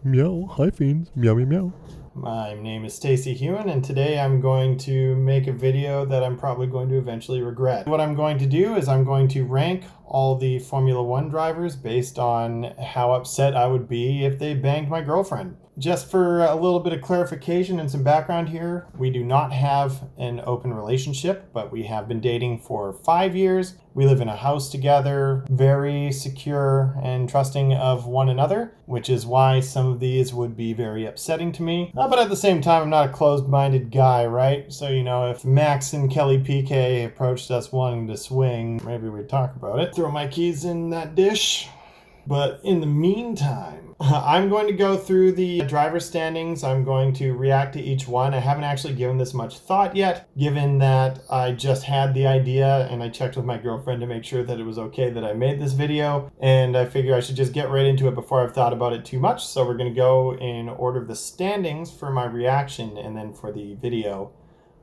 Meow. Hi, fiends. Meow, meow, meow. My name is Stacy Hewen, and today I'm going to make a video that I'm probably going to eventually regret. What I'm going to do is I'm going to rank all the Formula One drivers based on how upset I would be if they banged my girlfriend. Just for a little bit of clarification and some background here, we do not have an open relationship, but we have been dating for 5 years. We live in a house together, very secure and trusting of one another, which is why some of these would be very upsetting to me. But at the same time, I'm not a closed-minded guy, right? So, if Max and Kelly PK approached us wanting to swing, maybe we'd talk about it. Throw my keys in that dish. But in the meantime, I'm going to go through the driver standings. I'm going to react to each one. I haven't actually given this much thought yet, given that I just had the idea and I checked with my girlfriend to make sure that it was okay that I made this video. And I figure I should just get right into it before I've thought about it too much. So we're going to go in order of the standings for my reaction, and then for the video,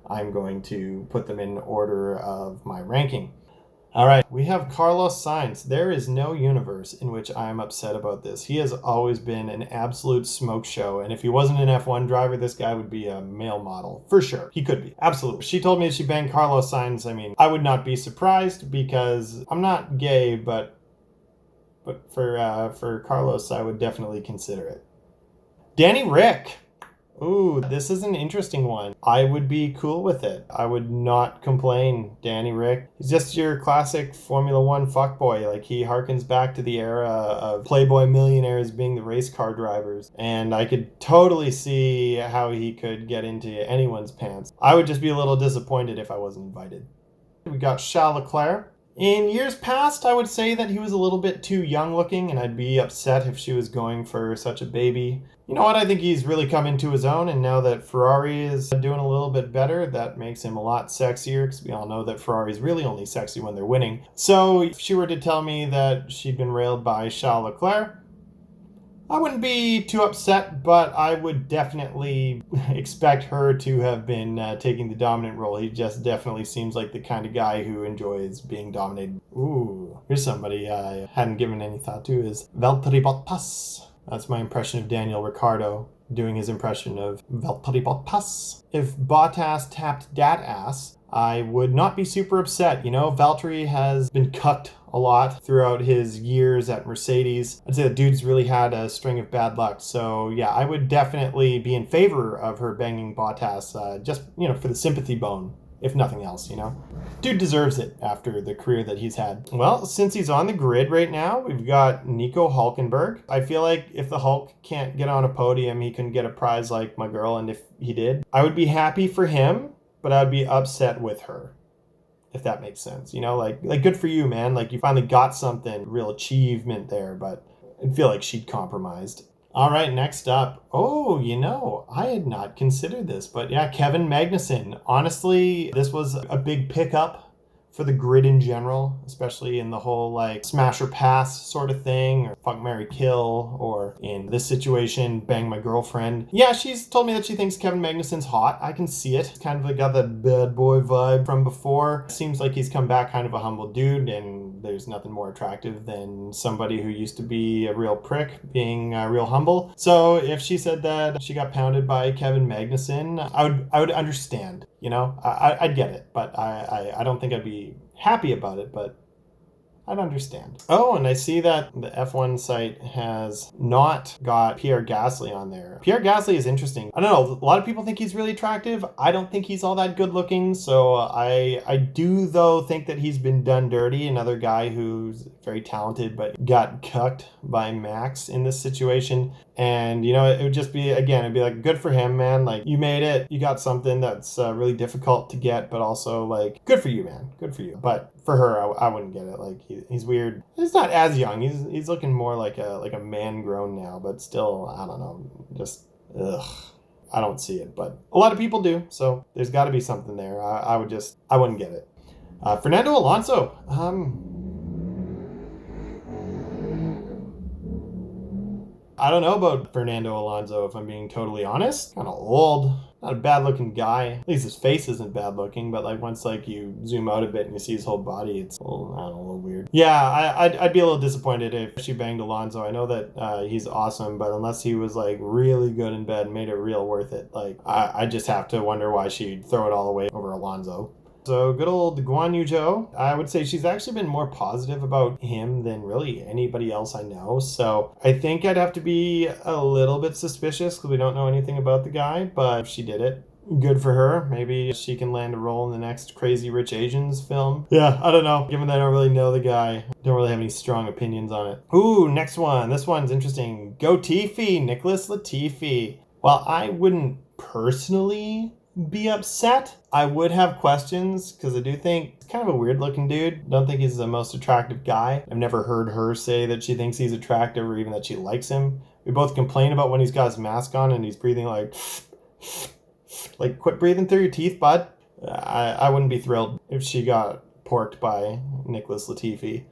I'm going to put them in order of my ranking. All right, we have Carlos Sainz. There is no universe in which I'm upset about this. He has always been an absolute smoke show, and if he wasn't an F1 driver, this guy would be a male model. For sure, he could be, absolutely. She told me that she banged Carlos Sainz. I mean, I would not be surprised because I'm not gay, but for Carlos, I would definitely consider it. Danny Rick. Ooh, this is an interesting one. I would be cool with it. I would not complain, Danny Rick. He's just your classic Formula One fuckboy. Like, he harkens back to the era of Playboy millionaires being the race car drivers. And I could totally see how he could get into anyone's pants. I would just be a little disappointed if I wasn't invited. We got Charles Leclerc. In years past, I would say that he was a little bit too young looking, and I'd be upset if she was going for such a baby. You know what? I think he's really come into his own, and now that Ferrari is doing a little bit better, that makes him a lot sexier, because we all know that Ferrari's really only sexy when they're winning. So if she were to tell me that she'd been railed by Charles Leclerc, I wouldn't be too upset, but I would definitely expect her to have been taking the dominant role. He just definitely seems like the kind of guy who enjoys being dominated. Ooh, here's somebody I hadn't given any thought to, is Valtteri Bottpass. That's my impression of Daniel Ricciardo doing his impression of Valtteri Bottpass. If Bottas tapped dat ass, I would not be super upset. Valtteri has been cucked a lot throughout his years at Mercedes. I'd say the dude's really had a string of bad luck. So yeah, I would definitely be in favor of her banging Bottas, just, for the sympathy bone, if nothing else, Dude deserves it after the career that he's had. Well, since he's on the grid right now, we've got Nico Hulkenberg. I feel like if the Hulk can't get on a podium, he can get a prize like my girl, and if he did, I would be happy for him, but I'd be upset with her, if that makes sense. Like good for you, man. Like, you finally got something, real achievement there, but I feel like she'd compromised. All right, next up. Oh, I had not considered this, but yeah, Kevin Magnussen. Honestly, this was a big pickup for the grid in general, especially in the whole smash or pass sort of thing, or fuck, marry, kill, or in this situation, bang my girlfriend. Yeah, she's told me that she thinks Kevin Magnussen's hot. I can see it. It's kind of got that bad boy vibe from before. Seems like he's come back kind of a humble dude, and there's nothing more attractive than somebody who used to be a real prick being real humble. So if she said that she got pounded by Kevin Magnussen, I would understand. I'd get it, but I don't think I'd be happy about it, but I'd understand. Oh, and I see that the F1 site has not got Pierre Gasly on there. Pierre Gasly is interesting. I don't know, a lot of people think he's really attractive. I don't think he's all that good looking, so I do, though, think that he's been done dirty. Another guy who's very talented but got cucked by Max in this situation. And, it would just be, again, it'd be like, good for him, man. Like, you made it. You got something that's really difficult to get, but also, good for you, man. Good for you. But for her, I wouldn't get it. He's weird. He's not as young. He's looking more like a man grown now, but still, I don't know. Just, ugh. I don't see it, but a lot of people do. So there's got to be something there. I wouldn't get it. Fernando Alonso. I don't know about Fernando Alonso, if I'm being totally honest. Kind of old. Not a bad looking guy. At least his face isn't bad looking, but like once like you zoom out a bit and you see his whole body, it's a little, I don't know, a little weird. Yeah, I'd be a little disappointed if she banged Alonso. I know that he's awesome, but unless he was like really good in bed and made it real worth it, like I just have to wonder why she'd throw it all away over Alonso. So good old Guan Yu Zhou, I would say she's actually been more positive about him than really anybody else I know. So I think I'd have to be a little bit suspicious because we don't know anything about the guy, but if she did it, good for her. Maybe she can land a role in the next Crazy Rich Asians film. Yeah, I don't know. Given that I don't really know the guy, don't really have any strong opinions on it. Ooh, next one. This one's interesting. Go Tiffy, Nicholas Latifi. While I wouldn't personally be upset, I would have questions because I do think he's kind of a weird looking dude. Don't think he's the most attractive guy. I've never heard her say that she thinks he's attractive or even that she likes him. We both complain about when he's got his mask on and he's breathing like quit breathing through your teeth, bud. I wouldn't be thrilled if she got porked by Nicholas Latifi.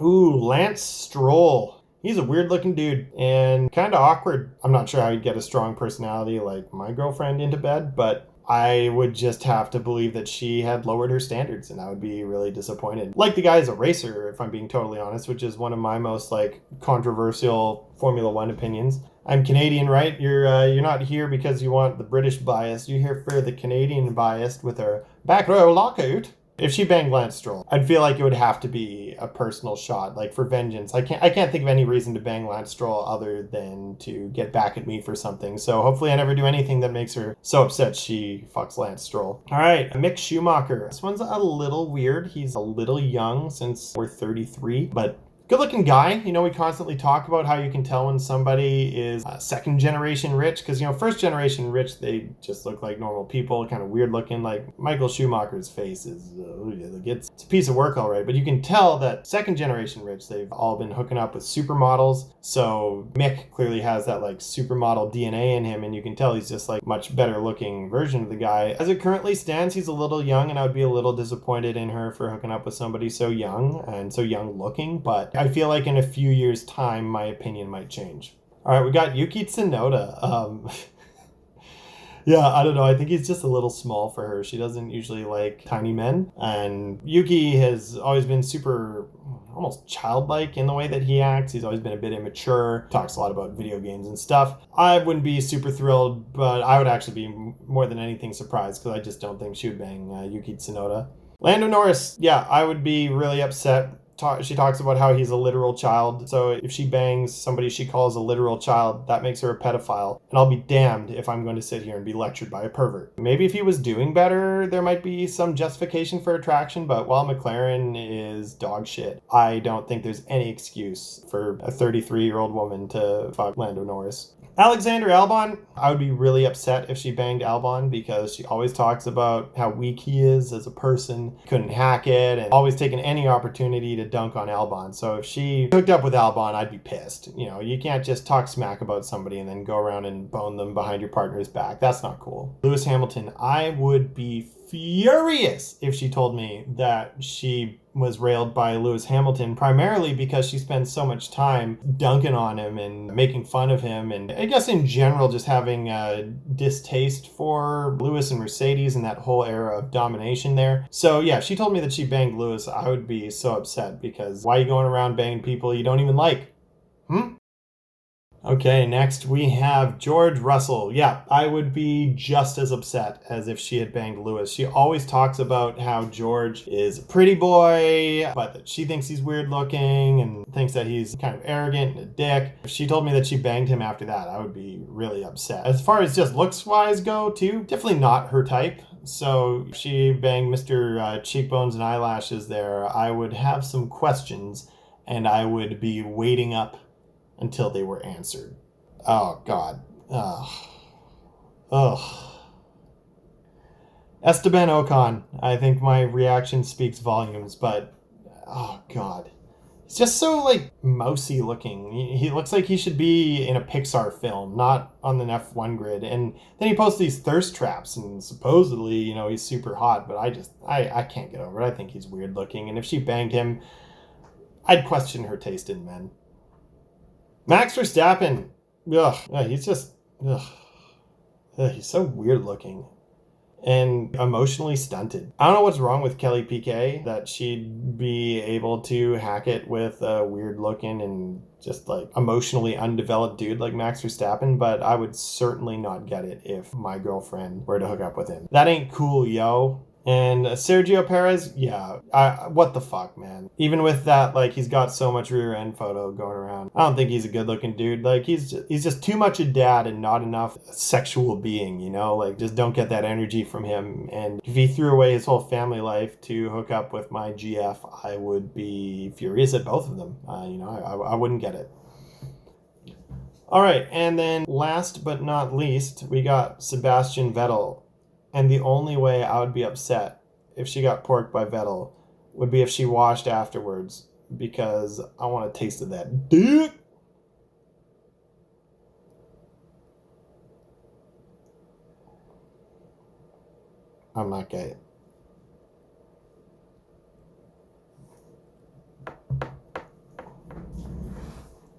Ooh, Lance Stroll. He's a weird looking dude and kind of awkward. I'm not sure how he'd get a strong personality like my girlfriend into bed, but I would just have to believe that she had lowered her standards and I would be really disappointed. Like the guy is a racer, if I'm being totally honest, which is one of my most like controversial Formula One opinions. I'm Canadian, right? You're not here because you want the British bias. You're here for the Canadian bias with her back row lockout. If she banged Lance Stroll, I'd feel like it would have to be a personal shot, like for vengeance. I can't think of any reason to bang Lance Stroll other than to get back at me for something. So hopefully I never do anything that makes her so upset she fucks Lance Stroll. All right, Mick Schumacher. This one's a little weird. He's a little young since we're 33, but good looking guy. You know, we constantly talk about how you can tell when somebody is second generation rich because, you know, first generation rich, they just look like normal people, kind of weird looking. Like Michael Schumacher's face is, it's a piece of work, all right. But you can tell that second generation rich, they've all been hooking up with supermodels. So Mick clearly has that like supermodel DNA in him. And you can tell he's just like much better looking version of the guy. As it currently stands, he's a little young and I would be a little disappointed in her for hooking up with somebody so young and so young looking. But I feel like in a few years' time, my opinion might change. All right, we got Yukitsunoda. Yeah, I don't know. I think he's just a little small for her. She doesn't usually like tiny men. And Yuki has always been super, almost childlike in the way that he acts. He's always been a bit immature, talks a lot about video games and stuff. I wouldn't be super thrilled, but I would actually be more than anything surprised because I just don't think she would bang Yuki Tsunoda. Lando Norris, yeah, I would be really upset. She talks about how he's a literal child. So if she bangs somebody she calls a literal child, that makes her a pedophile. And I'll be damned if I'm going to sit here and be lectured by a pervert. Maybe if he was doing better, there might be some justification for attraction. But while McLaren is dog shit, I don't think there's any excuse for a 33-year-old woman to fuck Lando Norris. Alexander Albon, I would be really upset if she banged Albon because she always talks about how weak he is as a person, couldn't hack it, and always taking any opportunity to dunk on Albon. So if she hooked up with Albon, I'd be pissed. You know, you can't just talk smack about somebody and then go around and bone them behind your partner's back. That's not cool. Lewis Hamilton, I would be furious if she told me that she was railed by Lewis Hamilton, primarily because she spends so much time dunking on him and making fun of him, and I guess in general just having a distaste for Lewis and Mercedes and that whole era of domination there. So yeah, if she told me that she banged Lewis, I would be so upset because why are you going around banging people you don't even like? Okay, next we have George Russell. Yeah, I would be just as upset as if she had banged Lewis. She always talks about how George is a pretty boy, but that she thinks he's weird looking and thinks that he's kind of arrogant and a dick. If she told me that she banged him after that, I would be really upset. As far as just looks-wise go, too, definitely not her type. So if she banged Mr. Cheekbones and Eyelashes there, I would have some questions and I would be waiting up until they were answered. Oh, God. Esteban Ocon. I think my reaction speaks volumes, but oh, God. He's just so, like, mousy looking. He looks like he should be in a Pixar film, not on the F1 grid. And then he posts these thirst traps, and supposedly, you know, he's super hot, but I can't get over it. I think he's weird looking. And if she banged him, I'd question her taste in men. Max Verstappen. ugh, yeah, he's just, ugh. Ugh, he's so weird looking and emotionally stunted. I don't know what's wrong with Kelly Piquet that she'd be able to hack it with a weird looking and just like emotionally undeveloped dude like Max Verstappen, but I would certainly not get it if my girlfriend were to hook up with him. That ain't cool, yo. And Sergio Perez, yeah, what the fuck, man. Even with that, like, he's got so much rear end photo going around. I don't think he's a good looking dude. Like, he's just too much a dad and not enough sexual being, you know? Like, just don't get that energy from him. And if he threw away his whole family life to hook up with my GF, I would be furious at both of them. I wouldn't get it. All right, and then last but not least, we got Sebastian Vettel. And the only way I would be upset if she got porked by Vettel would be if she washed afterwards, because I want a taste of that dick. I'm not gay.